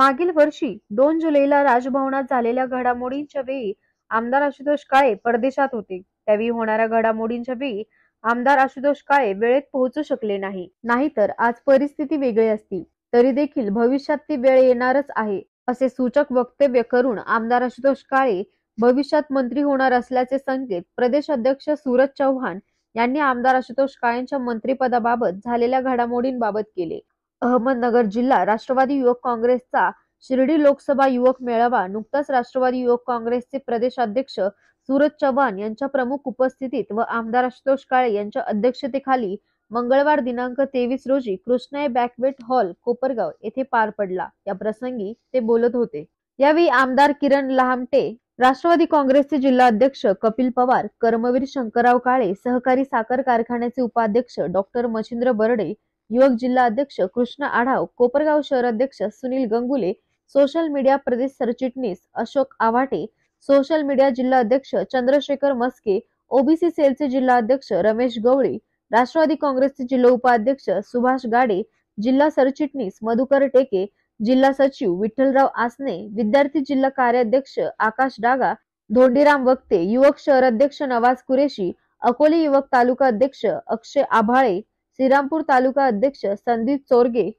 मागील वर्षी 2 जुलैला राजभवनात झालेल्या घडामोडींच्या वेळी आमदार आशुतोष काळे परदेशात होते. त्यावेळी होणाऱ्या घडामोडींच्या वेळी आमदार आशुतोष काळे वेळेत पोहोचू शकले नाही. नाहीतर आज परिस्थिती वेगळी असती. तरी देखील भविष्यात ती वेळ येणारच आहे, असे सूचक वक्तव्य करून आमदार आशुतोष काळे भविष्यात मंत्री होणार असल्याचे संकेत प्रदेश अध्यक्ष सूरज चव्हाण यांनी आमदार आशुतोष काळेंच्या मंत्रिपदाबाबत झालेल्या घडामोडींबाबत केले. अहमदनगर जिल्हा राष्ट्रवादी युवक काँग्रेसचा शिर्डी लोकसभा युवक मेळावा नुकताच राष्ट्रवादी युवक काँग्रेसचे प्रदेशाध्यक्ष सूरज चव्हाण यांच्या प्रमुख उपस्थितीत व आमदार आशुतोष काळे यांच्या अध्यक्षतेखाली मंगळवार दिनांक 23 रोजी कृष्णाई बँक्वेट हॉल कोपरगाव येथे पार पडला. या प्रसंगी ते बोलत होते. यावेळी आमदार किरण लहामटे, राष्ट्रवादी काँग्रेसचे जिल्हाध्यक्ष कपिल पवार, कर्मवीर शंकरराव काळे, सहकारी साखर कारखान्याचे उपाध्यक्ष डॉक्टर मच्छिंद्र बर्डे, युवक जिल्हा अध्यक्ष कृष्ण आढाव, कोपरगाव शहर अध्यक्ष सुनील गंगुले, सोशल मीडिया प्रदेश सरचिटणीस अशोक आवाटे, सोशल मीडिया जिल्हा अध्यक्ष चंद्रशेखर मस्के, ओबीसी सेलचे जिल्हा अध्यक्ष रमेश गवळी, राष्ट्रवादी काँग्रेसचे जिल्हा उपाध्यक्ष सुभाष गाडे, जिल्हा सरचिटणीस मधुकर टेके, जिल्हा सचिव विठ्ठलराव आसने, विद्यार्थी जिल्हा कार्याध्यक्ष आकाश डागा, धोंडीराम वक्ते, युवक शहर अध्यक्ष नवाज कुरेशी, अकोले युवक तालुका अध्यक्ष अक्षय आभाळे, श्रीरामपूर तालुका अध्यक्ष संदीप चोरगे,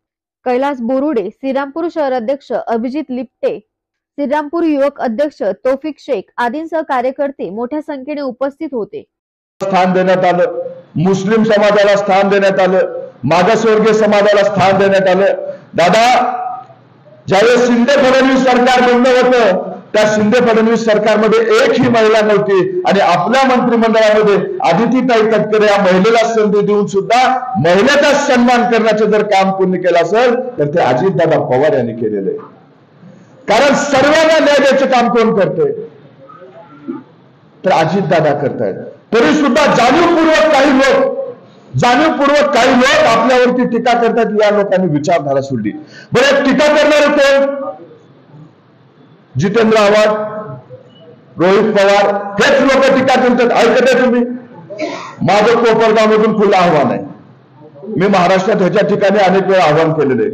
कैलास बोरुडे, श्रीरामपूर शहर अध्यक्ष अभिजित लिप्टे, श्रीरामपूर युवक अध्यक्ष तौफिक शेख आदींसह कार्यकर्ते मोठ्या संख्येने उपस्थित होते. स्थान देण्यात आलं, मुस्लिम समाजाला स्थान देण्यात आलं, मागासवर्गीय समाजाला स्थान देण्यात आलं. दादा, ज्यावेळेस शिंदे फडणवीस सरकार बंद होतं त्या शिंदे फडणवीस सरकारमध्ये एकही महिला नव्हती आणि आपल्या मंत्रिमंडळामध्ये आदितीताई तटकरे या महिलेला संधी देऊन सुद्धा महिलेचा सन्मान करण्याचे जर काम कोणी केलं असेल तर ते अजितदादा पवार यांनी केलेलं आहे. कारण सर्वांना न्याय द्यायचे काम कोण करतोय तर अजितदादा करतायत. तरी सुद्धा जाणीवपूर्वक काही लोक आपल्यावरती टीका करतात. या लोकांनी विचारधारा सोडली. बरं, टीका करणारे कोण? जितेंद्र आव्हाड, रोहित पवार हेच लोक टीका करतात. ऐकते तुम्ही? माझं कोपरगाव मधून खुलं आव्हान आहे. मी महाराष्ट्रात ह्याच्या ठिकाणी अनेक वेळा आव्हान केलेले.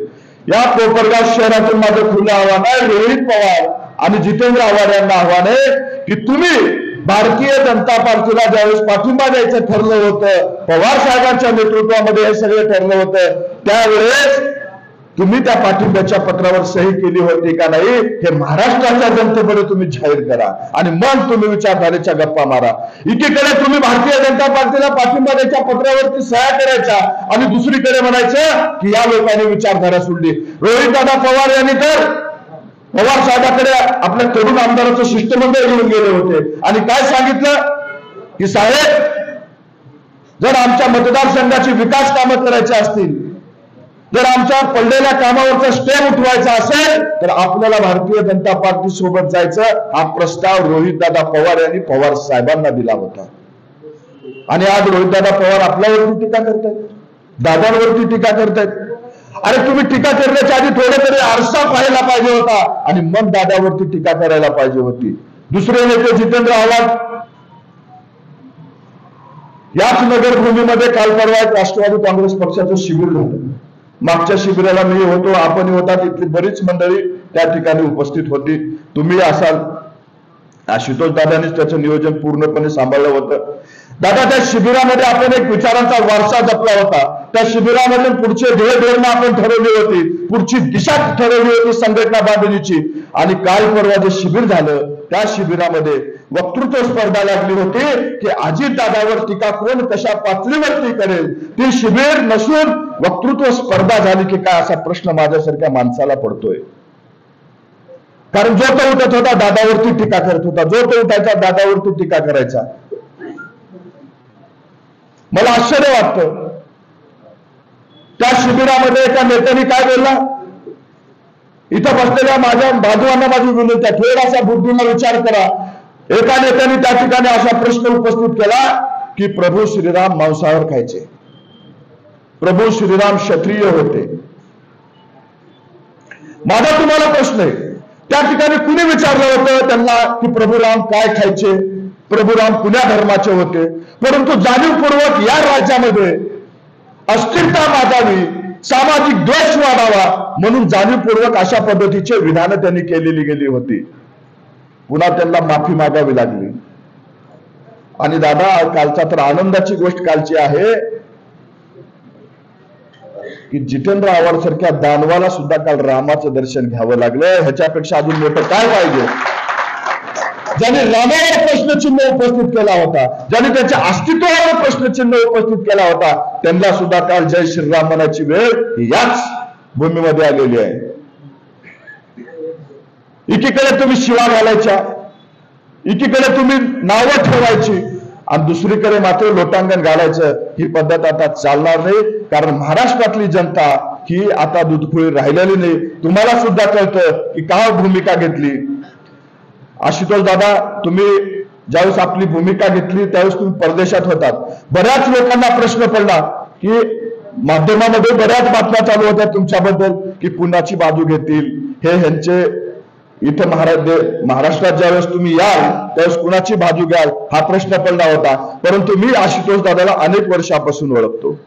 या कोपरगाव शहरातून माझं खुलं आव्हान आहे. रोहित पवार आणि जितेंद्र आव्हाड यांना आव्हान आहे की तुम्ही भारतीय जनता पार्टीला ज्यावेळेस पाठिंबा द्यायचं ठरलं होतं, पवार साहेबांच्या नेतृत्वामध्ये हे सगळं ठरलं होतं, त्यावेळेस तुम्ही त्या पाठिंब्याच्या पत्रावर सही केली होती का नाही हे महाराष्ट्राच्या जनतेकडे तुम्ही जाहीर करा आणि मग तुम्ही विचारधारेच्या गप्पा मारा. एकीकडे तुम्ही भारतीय जनता पार्टीला पाठिंबा द्यायच्या पत्रावरती सह्या करायच्या आणि दुसरीकडे म्हणायचं की या लोकांनी विचारधारा सोडली. रोहितदादा पवार यांनी तर पवार साहेबांकडे आपल्या तरुण आमदाराचं शिष्टमंडळ घेऊन गेले होते आणि काय सांगितलं की साहेब, जर आमच्या मतदारसंघाची विकास कामं करायची असतील, जर आमच्या पडलेल्या कामावरचा स्टे उठवायचा असेल तर आपल्याला भारतीय जनता पार्टी सोबत जायचं. हा प्रस्ताव रोहितदादा पवार यांनी पवार साहेबांना दिला होता. आणि आज रोहितदादा पवार आपल्यावरती टीका करतायत, दादांवरती टीका करतायत. अरे, तुम्ही टीका करण्याच्या आधी थोडे तरी आरसा पाहायला पाहिजे होता आणि मग दादावरती टीका करायला पाहिजे होती. दुसरे नेते जितेंद्र आव्हाड, याच नगरभूमीमध्ये काल परवा राष्ट्रवादी काँग्रेस पक्षाचं शिबिर झालं. मागच्या शिबिराला मी होतो, आपण होता, तिथली बरीच मंडळी त्या ठिकाणी उपस्थित होती. तुम्ही असाल. आशुतोष दादांनीच त्याचं नियोजन पूर्णपणे सांभाळलं होतं. दादा, त्या शिबिरामध्ये आपण एक विचारांचा वारसा जपला होता. त्या शिबिरामध्ये पुढचे ध्येय धोरणं आपण ठरवली होती, पुढची दिशा ठरवली होती संघटना बांधणीची. आणि काल परवा जे शिबिर झालं त्या शिबिरामध्ये वक्तृत्व स्पर्धा लागली होती की अजितदादावर टीका कोण कशा पातळीवरती करेल. ती शिबिर नसून वक्तृत्व स्पर्धा झाली की काय असा प्रश्न माझ्यासारख्या माणसाला पडतोय. कारण जो तो उठत होता दादावरती टीका करत होता, जो तो उठायचा दादावरती टीका करायचा. मला आश्चर्य वाटतं. त्या शिबिरामध्ये एका नेत्याने काय बोलला, इथं बसलेल्या माझ्या बाजूंना माझी विनंती आहे, थोडासा बुद्धीला विचार करा. एका नेत्याने त्या ठिकाणी असा प्रश्न उपस्थित केला की प्रभू श्रीराम मांसाहार खायचे, प्रभू श्रीराम क्षत्रिय होते. माझा तुम्हाला प्रश्न आहे, त्या ठिकाणी कुणी विचारलं होतं त्यांना की प्रभू राम काय खायचे, प्रभू राम कुण्या धर्माचे होते. परंतु जाणीवपूर्वक या राज्यामध्ये अस्थिरता माजावी, सामाजिक द्वेष वाढावा म्हणून जाणीवपूर्वक अशा पद्धतीचे विधानं त्यांनी केलेली गेली होती. पुन्हा त्यांना माफी मागावी लागली. आणि दादा, कालचा तर आनंदाची गोष्ट कालची आहे की जितेंद्र आव्हाड सारख्या दानवाला सुद्धा काल रामाचं दर्शन घ्यावं लागलं. ह्याच्यापेक्षा अजून मोठं काय पाहिजे? ज्याने रामावर प्रश्नचिन्ह उपस्थित केला होता, ज्याने त्याच्या अस्तित्वावर प्रश्नचिन्ह उपस्थित केला होता, त्यांना सुद्धा काल जय श्रीराम म्हणायची वेळ याच भूमीमध्ये आलेली आहे. एकीकडे तुम्ही शिवा घालायच्या, एकीकडे तुम्ही नावं ठेवायची आणि दुसरीकडे मात्र लोटांगण घालायचं. ही पद्धत आता चालणार नाही. कारण महाराष्ट्रातली जनता ही आता दुधखोळी राहिलेली नाही. तुम्हाला सुद्धा कळतं की काय भूमिका घेतली. आशुतोष दादा, तुम्ही ज्यावेळेस आपली भूमिका घेतली त्यावेळेस तुम्ही परदेशात होतात. बऱ्याच लोकांना प्रश्न पडला की माध्यमामध्ये बऱ्याच बातम्या चालू होत्या तुमच्याबद्दल की पुण्याची बाजू घेतील, हे ह्यांचे इथं महाराष्ट्रात ज्यावेळेस तुम्ही याल त्यावेळेस कुणाची बाजू घ्याल हा प्रश्न पडला होता. परंतु मी आशुतोष दादाला अनेक वर्षापासून ओळखतो.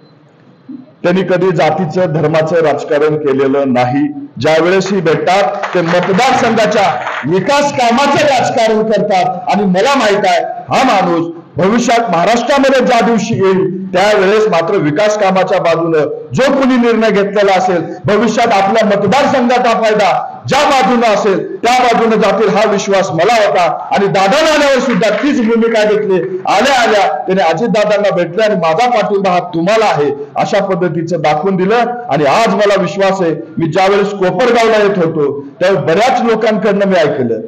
त्यांनी कधी जातीचं धर्माचं राजकारण केलेलं नाही. ज्यावेळेसही भेटतात ते मतदारसंघाच्या विकास कामाचं राजकारण करतात. आणि मला माहित आहे हा माणूस भविष्यात महाराष्ट्रामध्ये ज्या दिवशी येईल त्यावेळेस मात्र विकास कामाच्या बाजूने जो कोणी निर्णय घेतलेला असेल, भविष्यात आपल्या मतदारसंघाचा फायदा ज्या बाजूने असेल त्या बाजूने जातील हा विश्वास मला होता. आणि दादांना आल्यावर सुद्धा तीच भूमिका घेतली. आल्या आल्या त्याने अजितदादांना भेटले आणि माझा पाठिंबा हा तुम्हाला आहे अशा पद्धतीचं दाखवून दिलं. आणि आज मला विश्वास आहे, मी ज्यावेळेस कोपरगावला येत होतो त्यावेळेस बऱ्याच लोकांकडनं मी ऐकलं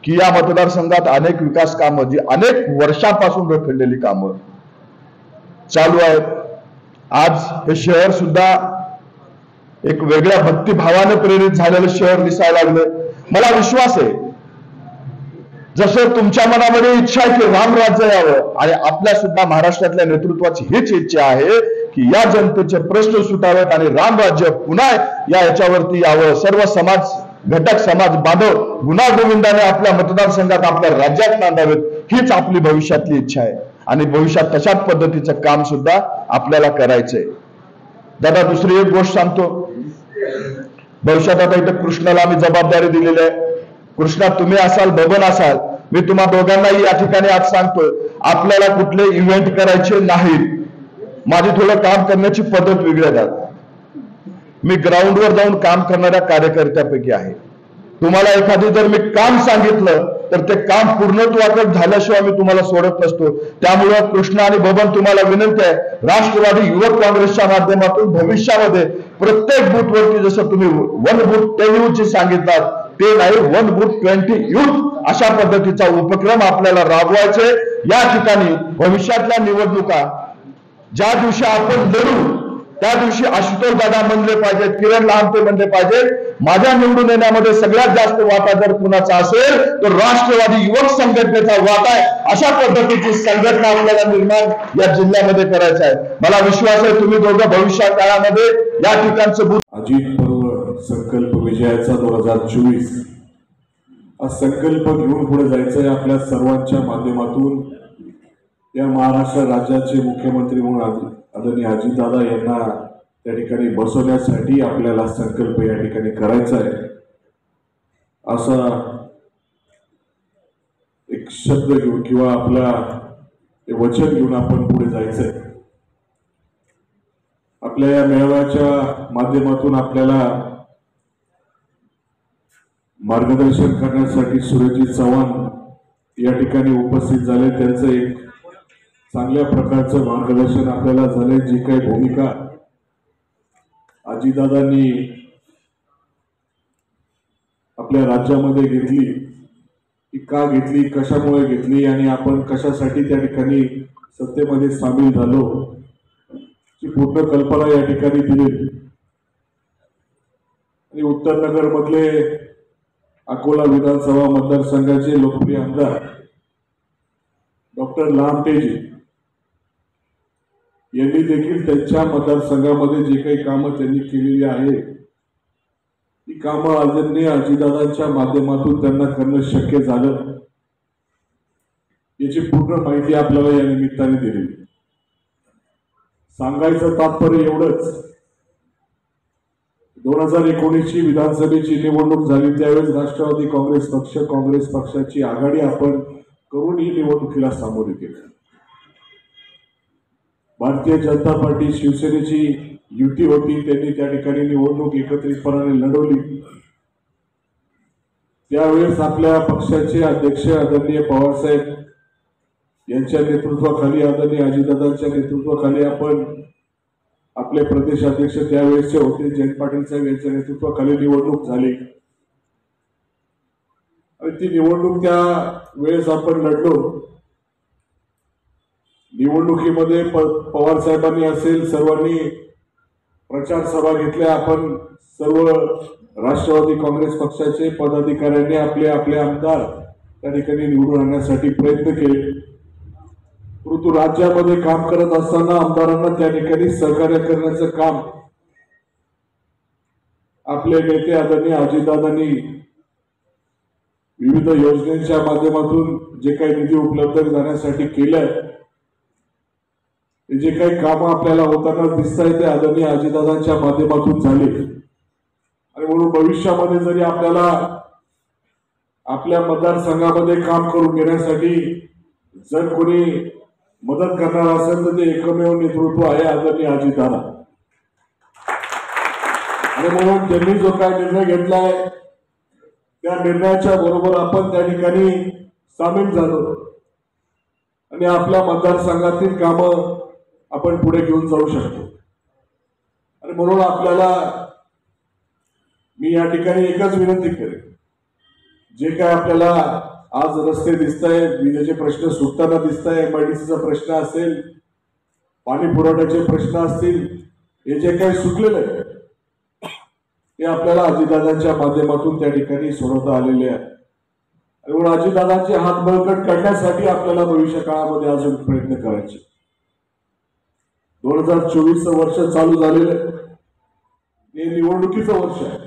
की या मतदारसंघात अनेक विकास कामं जी अनेक वर्षापासून रखडलेली कामं चालू आहेत. आज हे शहर सुद्धा एक वेगळ्या भक्तिभावाने प्रेरित झालेलं शहर दिसायला लागलं. मला विश्वास आहे जसं तुमच्या मनामध्ये इच्छा आहे की रामराज्य यावं आणि आपल्या सुद्धा महाराष्ट्रातल्या नेतृत्वाची हीच इच्छा आहे की या जनतेचे प्रश्न सुटावेत आणि रामराज्य पुन्हा याच्यावरती यावं. सर्व समाज घटक समाज बांधव गुणागोविंदाने आपल्या मतदारसंघात आपल्या राज्यात नांदावेत हीच आपली भविष्यातली इच्छा आहे. आणि भविष्यात तशाच पद्धतीचं काम सुद्धा आपल्याला करायचंय. दादा, दुसरी एक गोष्ट सांगतो. भविष्यात आता इथं कृष्णाला आम्ही जबाबदारी दिलेली आहे. कृष्णा, तुम्ही असाल, बबन असाल, मी तुम्हा दोघांनाही या ठिकाणी आज सांगतो, आपल्याला कुठले इव्हेंट करायचे नाहीत. माझी थोडं काम करण्याची पद्धत वेगळी आहे. मी ग्राउंडवर जाऊन काम करणाऱ्या कार्यकर्त्यापैकी आहे. तुम्हाला एखादी जर मी काम सांगितलं तर ते काम पूर्णत्वाकडे झाल्याशिवाय मी तुम्हाला सोडत नसतो. त्यामुळे कृष्ण आणि बबन तुम्हाला विनंती आहे, राष्ट्रवादी युवक काँग्रेसच्या माध्यमातून भविष्यामध्ये प्रत्येक बूथवरती जसं तुम्ही 1 बूथ 10 यूथची सांगितलात ते नाही 1 बूथ 20 यूथ अशा पद्धतीचा उपक्रम आपल्याला राबवायचे. या ठिकाणी भविष्यातल्या निवडणुका ज्या दिवशी आपण लढू त्या दिवशी आशुतोष दादा म्हणले पाहिजेत, किरण लहामटे म्हणले पाहिजेत, माझ्या निवडून येण्यामध्ये सगळ्यात जास्त वाटा जर कुणाचा असेल तर राष्ट्रवादी युवक संघटनेचा वाटा आहे. अशा पद्धतीची संघटना आपल्याला निर्माण या जिल्ह्यामध्ये करायचं आहे. मला विश्वास आहे तुम्ही दोघं भविष्य काळामध्ये या ठिकाणचं बूथ अजित पर्व संकल्प विजयाचा 2024 हा संकल्प घेऊन पुढे जायचंय. आपल्या सर्वांच्या माध्यमातून या महाराष्ट्र राज्याचे मुख्यमंत्री म्हणून आदरणीय अजितदादा यांना त्या ठिकाणी बसवण्यासाठी आपल्याला संकल्प या ठिकाणी करायचा आहे. असा एक शब्द घेऊन किंवा आपला वचन घेऊन आपण पुढे जायचंय. आपल्या या मेळाव्याच्या माध्यमातून आपल्याला मार्गदर्शन करण्यासाठी सुरजीत चव्हाण या ठिकाणी उपस्थित झाले. त्यांचं एक चांगल्या प्रकारचं मार्गदर्शन आपल्याला झाले. जी काही भूमिका अजितदादांनी आपल्या राज्यामध्ये घेतली, ती का घेतली, कशामुळे घेतली आणि आपण कशासाठी त्या ठिकाणी सत्तेमध्ये सामील झालो, ची पूर्ण कल्पना या ठिकाणी दिली. आणि उत्तर नगर मधले अकोला विधानसभा मतदारसंघाचे लोकप्रिय आमदार डॉक्टर लहामटेजी यांनी देखील त्यांच्या मतदारसंघामध्ये जे काही कामं त्यांनी केलेली आहे ती कामं आदरणीय अजितदादांच्या माध्यमातून त्यांना करणं शक्य झालं, याची पूर्ण माहिती आपल्याला या निमित्ताने दिली. सांगायचं तात्पर्य एवढंच 2019 ची विधानसभेची निवडणूक झाली त्यावेळेस राष्ट्रवादी काँग्रेस पक्षाची आघाडी आपण करून ही निवडणुकीला सामोरे गेलो. भारतीय जनता पार्टी शिवसेनेची युती होती, त्यांनी त्या ठिकाणी निवडणूक एकत्रितपणाने लढवली. त्यावेळेस आपल्या पक्षाचे अध्यक्ष आदरणीय पवारसाहेब यांच्या नेतृत्वाखाली, आदरणीय अजितदादांच्या नेतृत्वाखाली आपण आपले प्रदेश अध्यक्ष त्यावेळेसचे होते जयंत पाटील साहेब यांच्या नेतृत्वाखाली निवडणूक झाली. आणि ती निवडणूक त्या वेळेस आपण लढलो. निवडणुकीमध्ये पवार साहेबांनी असेल सर्वांनी प्रचार सभा घेतल्या. आपण सर्व राष्ट्रवादी काँग्रेस पक्षाचे पदाधिकाऱ्यांनी आपले आमदार त्या ठिकाणी निवडून आणण्यासाठी प्रयत्न केले. परंतु राज्यामध्ये काम करत असताना आमदारांना त्या ठिकाणी सहकार्य करण्याचं काम आपले नेते आदरणीय अजितदादांनी विविध योजनेच्या माध्यमातून जे काही निधी उपलब्ध करण्यासाठी केलंय, जे काही काम आपल्याला होताना दिसत आहे ते आदरणीय अजितदादांच्या माध्यमातून झाले. आणि म्हणून भविष्यामध्ये जरी आपल्याला आपल्या मतदारसंघामध्ये काम करून घेण्यासाठी जर कोणी मदत करणार असेल तर ते एकमेव नेतृत्व आहे आदरणीय अजितदादा. आणि म्हणून त्यांनी जो काय निर्णय घेतलाय त्या निर्णयाच्या बरोबर आपण त्या ठिकाणी सामील झालो आणि आपल्या मतदारसंघातील कामं आपण पुढे घेऊन जाऊ शकतो. आणि म्हणून आपल्याला मी या ठिकाणी एकच विनंती करेन, जे काय आपल्याला आज रस्ते दिसत आहेत, विजेचे प्रश्न सुटताना दिसत आहे, एमआयडीसीचा प्रश्न असेल, पाणी पुरवठ्याचे प्रश्न असतील, हे जे काही सुटलेले आहे ते आपल्याला अजितदादांच्या माध्यमातून त्या ठिकाणी सोडवता आलेले आहे. आणि म्हणून अजितदादांचे हात बळकट करण्यासाठी आपल्याला भविष्य काळामध्ये अजून प्रयत्न करायचे. 2024 वर्ष चालू झालेलं हे निवडणुकीचं वर्ष आहे.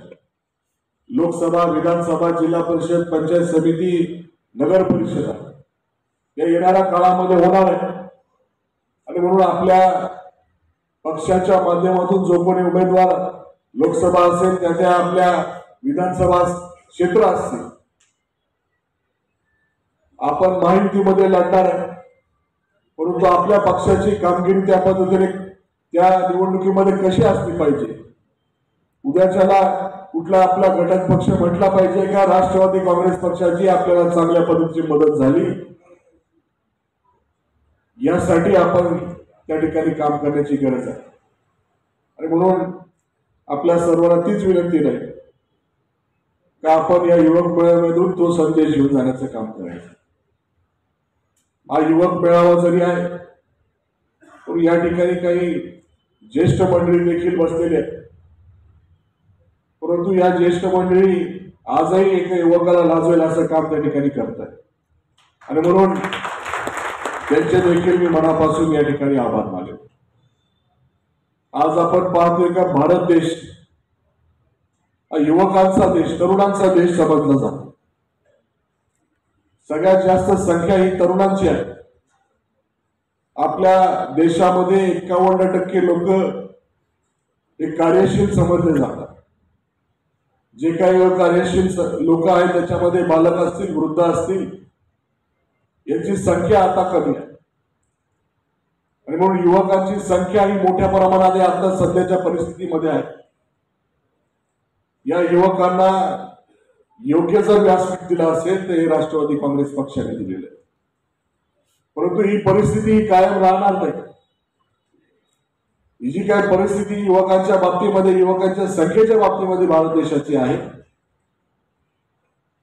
लोकसभा, विधानसभा, जिल्हा परिषद, पंचायत समिती, नगर परिषद या येणाऱ्या काळामध्ये होणार आहे. आणि म्हणून आपल्या पक्षाच्या माध्यमातून जो कोणी उमेदवार लोकसभा असेल त्या आपल्या विधानसभा क्षेत्र असतील, आपण महायुतीमध्ये लढणार आहे. परंतु आपल्या पक्षाची कामगिरी त्या पद्धतीने त्या निवडणुकीमध्ये कशी असली पाहिजे, उद्याच्याला कुठला आपला घटक पक्ष म्हटला पाहिजे का राष्ट्रवादी काँग्रेस पक्षाची आपल्याला चांगल्या पद्धतीची मदत झाली, यासाठी आपण त्या ठिकाणी काम करण्याची गरज आहे. आणि म्हणून आपल्या सर्वांना तीच विनंती नाही का आपण या युवक मेळाव्यातून तो संदेश घेऊन जाण्याचं काम करायचं. हा युवक मेळावा जरी आहे तर या ठिकाणी काही ज्येष्ठ मंडळी देखील बसलेले आहेत. परंतु या ज्येष्ठ मंडळी आजही एका युवकाला लाजवेल असं काम त्या ठिकाणी करतात. आणि म्हणून त्यांचे देखील मी मनापासून या ठिकाणी आभार मानतो. आज आपण पाहतोय का भारत देश हा युवकांचा देश, तरुणांचा देश समजला जातो. सगळ्यात जास्त संख्या ही तरुणांची आहे. आपल्या देशामध्ये 51% लोक हे कार्यशील समजले जातात. जे काही कार्यशील लोक आहेत त्याच्यामध्ये बालक असतील, वृद्ध असतील, यांची संख्या आता कमी आहे. आणि म्हणून युवकांची संख्या ही मोठ्या प्रमाणात आता सध्याच्या परिस्थितीमध्ये आहे. या युवकांना योग्य जर व्यासपीठ दिलं असेल तर हे राष्ट्रवादी काँग्रेस पक्षाने दिलेलं आहे. परंतु ही परिस्थिती कायम राहणार नाही. ही जी काय परिस्थिती युवकांच्या बाबतीमध्ये, युवकांच्या संख्येच्या बाबतीमध्ये भारत देशाची आहे,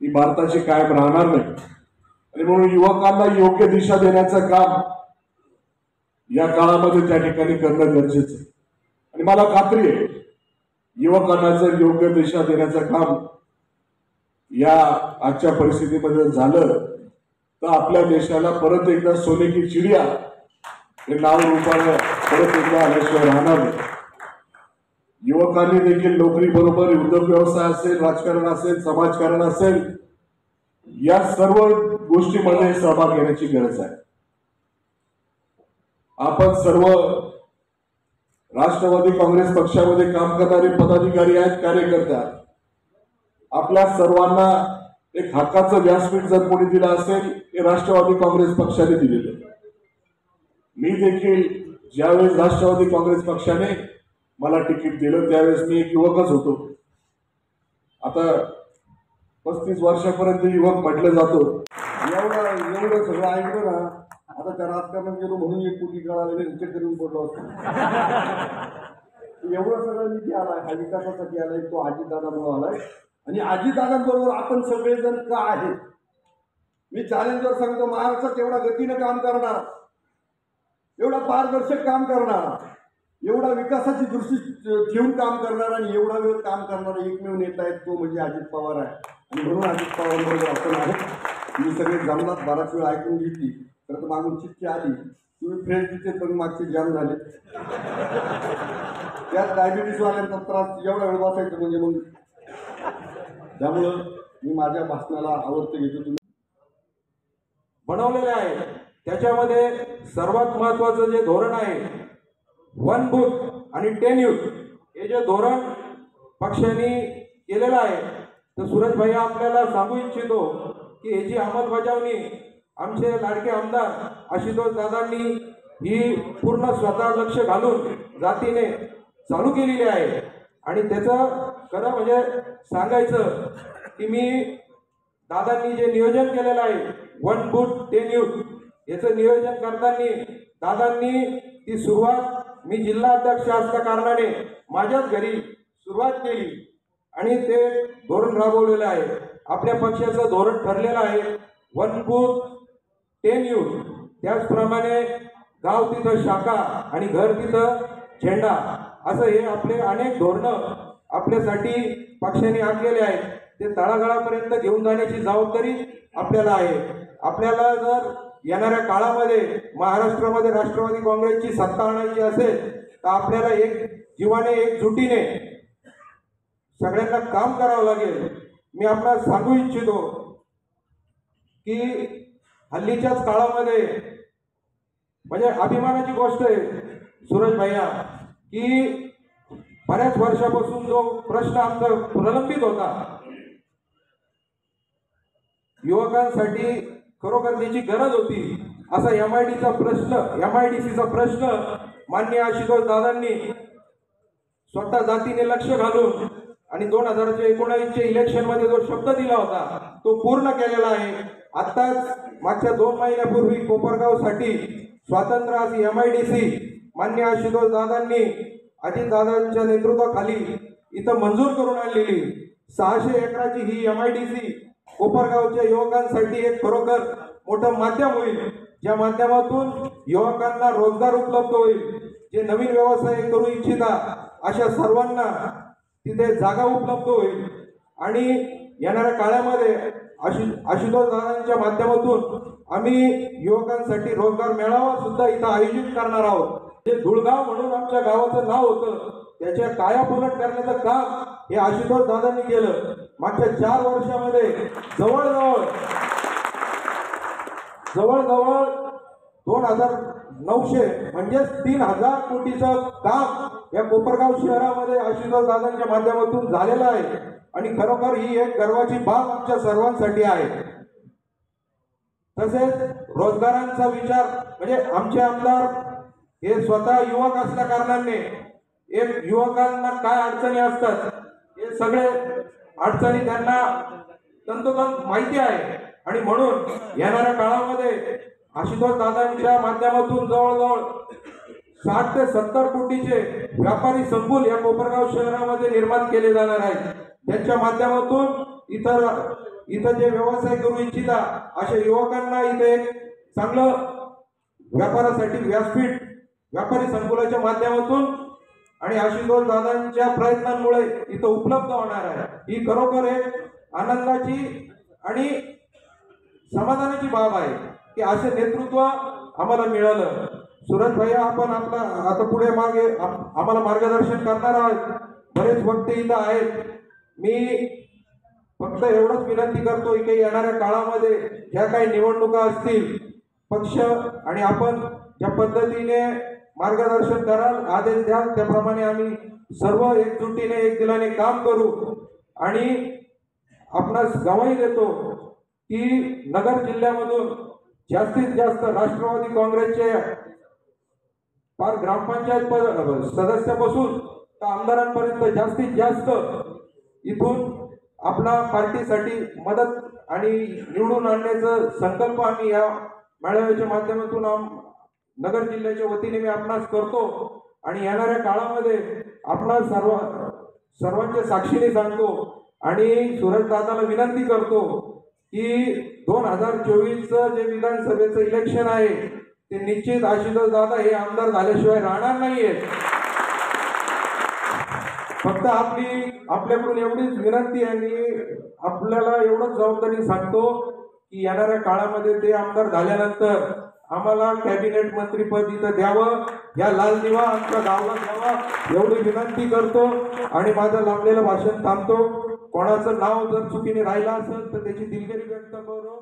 ही भारताची कायम राहणार नाही. आणि म्हणून युवकांना योग्य दिशा देण्याचं काम या काळामध्ये त्या ठिकाणी करणं गरजेचं आहे. आणि मला खात्री आहे युवकांना जर योग्य दिशा देण्याचं काम या आजच्या परिस्थितीमध्ये झालं तर आपल्या देशाला परत एकदा सोने की चिडिया हे नाव रूपाने परत एकदा आल्याशिवाय राहणार नाही. युवकांनी देखील नोकरी बरोबर उद्योग व्यवसाय असेल, राजकारण असेल, समाजकारण असेल, या सर्व गोष्टीमध्ये सहभाग घेण्याची गरज आहे. आपण सर्व राष्ट्रवादी काँग्रेस पक्षामध्ये काम करणारे पदाधिकारी आहेत, कार्यकर्ते आहेत. आपल्या सर्वांना एक हक्काचं व्यासपीठ जर कोणी दिलं असेल हे राष्ट्रवादी काँग्रेस पक्षाने दिलेलं. मी देखील ज्यावेळेस राष्ट्रवादी काँग्रेस पक्षाने मला तिकीट दिलं त्यावेळेस मी एक युवकच होतो. आता 35 वर्षापर्यंत युवक म्हटलं जातो. एवढं सगळं ऐकलं ना, आता त्या राजकारणात गेलो म्हणून एक कोटी कळाले रिचेक करून पडलो असतो. एवढं सगळं निधी आलाय, हा विकासासाठी आलाय, तो अजितदादामुळे आलाय. आणि अजितदादांबरोबर आपण सगळेजण का आहेत? मी चॅलेंजवर सांगतो, महाराष्ट्रात एवढा गतीनं काम करणार, एवढा पारदर्शक काम करणार, एवढा विकासाची दृष्टी ठेवून काम करणार आणि एवढा वेळ काम करणारा एकमेव नेता आहे तो म्हणजे अजित पवार आहे. आणि म्हणून अजित पवारांबरोबर आपण आहे. मी सगळे जमलात बराच वेळ ऐकून घेतली, तर मागून चिठ्ठी आली, तुम्ही फ्रेंड तिथे पण मागचे जाम झाले. त्यात डायबिटीसवाल्यांचा त्रास, एवढा वेळ बसायचं म्हणजे मग. त्यामुळं मी माझ्या भाषणाला आवडते घेतो. तुम्ही बनवलेले आहे त्याच्यामध्ये सर्वात महत्वाचं जे धोरण आहे, 1 बूथ आणि 10 यूथ, हे जे धोरण पक्षाने केलेलं आहे, तर सूरज भाई आपल्याला सांगू इच्छितो की याची अंमलबजावणी आमचे लाडके आमदार आशुतोष दादांनी ही पूर्ण स्वतः लक्ष घालून जातीने चालू केलेली आहे. आणि त्याचं खरं म्हणजे सांगायचं की मी दादांनी जे नियोजन केलेलं आहे 1 बूथ 10 यूथ, याचं नियोजन करताना दादांनी ती सुरुवात, मी जिल्हा अध्यक्ष असल्या कारणाने माझ्याच घरी सुरुवात केली आणि ते धोरण राबवलेलं आहे. आपल्या पक्षाचं धोरण ठरलेलं आहे 1 बूथ 10 यूथ. त्याचप्रमाणे गाव तिथं शाखा आणि घर तिथं झेंडा, असं हे आपले अनेक धोरणं आपल्यासाठी पक्षाने आखलेले आहेत. ते तळागाळापर्यंत घेऊन जाण्याची जबाबदारी आपल्याला आहे. आपल्याला जर येणाऱ्या काळामध्ये महाराष्ट्रामध्ये राष्ट्रवादी काँग्रेसची सत्ता आणायची असेल तर आपल्याला एक जीवाने, एकजुटीने सगळ्यांना काम करावं लागेल. मी आपल्याला सांगू इच्छितो की हल्लीच्याच काळामध्ये म्हणजे अभिमानाची गोष्ट आहे सूरज भैया की बऱ्याच वर्षापासून जो प्रश्न आमचा प्रलंबित होता, युवकांसाठी खरोखर त्याची गरज होती, असा MIDCचा प्रश्न माननीय आशुतोष दादांनी स्वतः जातीने लक्ष घालून आणि 2019च्या इलेक्शनमध्ये जो शब्द दिला होता तो पूर्ण केलेला आहे. आत्ताच मागच्या 2 महिन्यापूर्वी कोपरगावसाठी स्वतंत्र अशी MIDC माननीय आशुतोष दादांनी अजितदादांच्या नेतृत्वाखाली इथं मंजूर करून आणलेली 600 एकराची ही MIDC कोपरगावच्या युवकांसाठी एक खरोखर मोठं माध्यम होईल, ज्या माध्यमातून युवकांना रोजगार उपलब्ध होईल. जे नवीन व्यवसाय करू इच्छिता अशा सर्वांना तिथे जागा उपलब्ध होईल. आणि येणाऱ्या काळामध्ये आशुतोष दादांच्या माध्यमातून आम्ही युवकांसाठी रोजगार मेळावा सुद्धा इथं आयोजित करणार आहोत. जे धुळगाव म्हणून आमच्या गावाचं नाव होतं त्याच्या कायापालट करण्याचं काम हे आशुतोष दादांनी केलं. मागच्या 4 वर्षामध्ये जवळजवळ 2,900 म्हणजेच 3,000 कोटीचं काम या कोपरगाव शहरामध्ये आशुतोष दादांच्या माध्यमातून झालेलं आहे. आणि खरोखर ही एक गर्वाची बाब आमच्या सर्वांसाठी आहे. तसेच रोजगारांचा विचार म्हणजे आमचे आमदार हे स्वतः युवक असल्या कारणाने एक युवकांना काय अडचणी असतात हे सगळे अडचणी त्यांना तंतोतंत माहिती आहे. आणि म्हणून येणाऱ्या काळामध्ये आशुतोष दादांच्या माध्यमातून जवळजवळ 60 ते 70 कोटीचे व्यापारी संकुल या कोपरगाव शहरामध्ये निर्माण केले जाणार आहेत. त्यांच्या माध्यमातून इथं जे व्यवसाय करू इच्छिता अशा युवकांना इथे एक चांगलं व्यापारासाठी व्यासपीठ व्यापारी संकुलाच्या माध्यमातून आणि आशुतोष दादांच्या प्रयत्नांमुळे इथं उपलब्ध होणार आहे. ही खरोखर एक आनंदाची आणि समाधानाची बाब आहे की असे नेतृत्व आम्हाला मिळालं. सूरज भैया आपण आता पुढे मागे आम्हाला मार्गदर्शन करणार आहात. बरेच वक्ते इथं आहेत. मी फक्त एवढंच विनंती करतो की येणाऱ्या काळामध्ये ज्या काही निवडणुका असतील पक्ष आणि आपण ज्या पद्धतीने मार्गदर्शन कराल, आदेश द्याल, त्याप्रमाणे आम्ही सर्व एकजुटीने एक दिलाने काम करू. आणि आपणास गवाही देतो की नगर जिल्ह्यामधून जास्तीत जास्त राष्ट्रवादी काँग्रेसचे फार ग्रामपंचायत सदस्यापासून तर आमदारांपर्यंत जास्तीत जास्त इथून आपला पार्टीसाठी मदत आणि निवडून आणण्याचा संकल्प आम्ही या मेळाव्याच्या माध्यमातून नगर जिल्ह्याच्या वतीने मी आपणास करतो. आणि येणाऱ्या काळामध्ये आपणास सर्वांच्या साक्षीने सांगतो आणि सूरज दादाला विनंती करतो की 2024चं जे विधानसभेचं इलेक्शन आहे ते निश्चित आशुतोष दादा हे आमदार झाल्याशिवाय राहणार नाहीये. फक्त आपल्याकडून एवढीच विनंती आणि आपल्याला एवढंच जबाबदारी सांगतो की येणाऱ्या काळामध्ये ते आमदार झाल्यानंतर आम्हाला कॅबिनेट मंत्रीपद इथं द्यावं, या लाल दिवा आमच्या गावाला द्यावा एवढी विनंती करतो. आणि माझं लांबलेलं भाषण थांबतो. कोणाचं नाव जर चुकीने राहिलं असेल तर त्याची दिलगिरी व्यक्त करू.